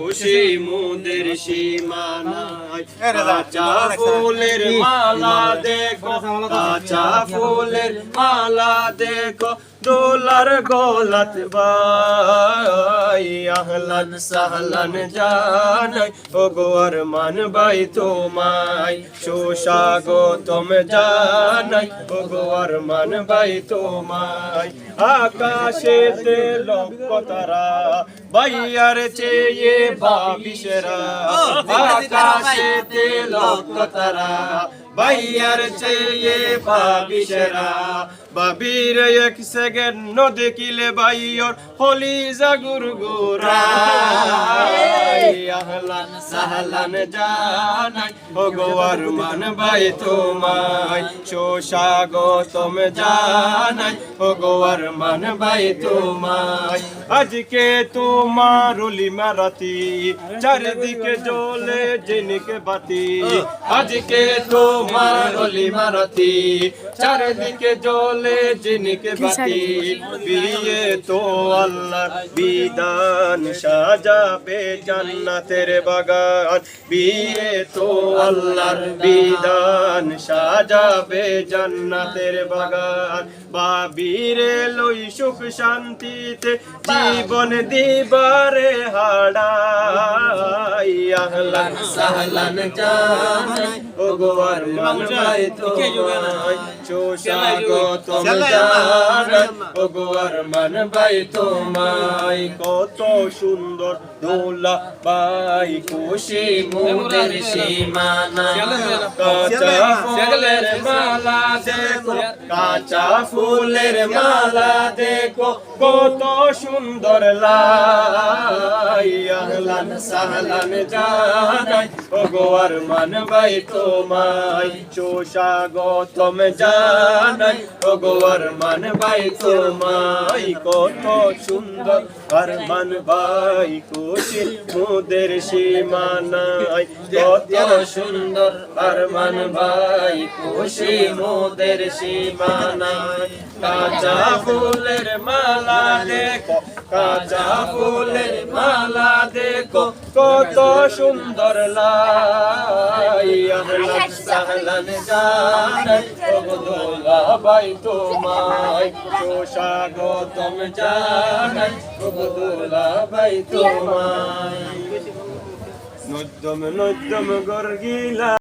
খুশি মোদের সীমানায় কাঁচা ফুলের মালা দেখো কাঁচা ফুলের মালা দেখো দোলার গোলাত ভাই আহলান সাহলান জানাই ও গো আরমান ভাই তোমায় সুস্বাগতম জানাই ও গো আরমান ভাই তোমায় আকাশেতে লক্ষ তারা ভাইয়ার চেয়ে ভাবিসেরা আকাশেতে লক্ষ তারা ভাইয়ার চেয়ে ভাবিসেরা বাবির এক সেকেন্ড ন দেখিলে ভাইয়র হলি জাগুর গোরা আহলান সাহলান জানাই ও গো আরমান ভাই তোমায় সুস্বাগতম জানাই ও গো আরমান ভাই তোমায় আজকে তোমার অলিমা রাতি চারিদিকে জ্বলে জিনকে বাতি আজকে তোমার অলিমা রাতি চারিদিকে জ্বলে জিনকে বাতি বিয়ে তো আল্লাহর বিধান সাজাবে জান্নাতের বাগান বিয়ে তো আল্লাহর বিধান সাজাবে জান্নাতের বাগান বাবিরে লই সুখ শান্তিতে জীবন দিবারে হাড়াই আহলান সাহলান জানাই ও গো আরমান ভাই তোমায় সুস্বাগতম জানাই ও গো আরমান ভাই তোমায় কত সুন্দর দোলা ভাই খুশি মোদের সীমানায় কাঁচা ফুলের মালা দেখো কাঁচা ফুলের মালা দেখো কত সুন্দর লাই আহলান সাহলান জানাই ও গো আরমান ভাই তোমায় সুস্বাগতম জানাই ও গো আরমান ভাই তোমায় কত সুন্দর আরমান ভাই খুশি মোদের সীমানায় কত সুন্দর আরমান ভাই খুশি মোদের সীমানায় কাঁচা ফুলের মালা দেখো কাঁচা ফুলের মালা দেখো কত সুন্দর লাই আহলান সাহলান জানাই ও গো দোলা ভাই তোমায় সুস্বাগতম জানাই ও গো দোলা ভাই তোমায় নদ্যম নদ্যম গর্গিলা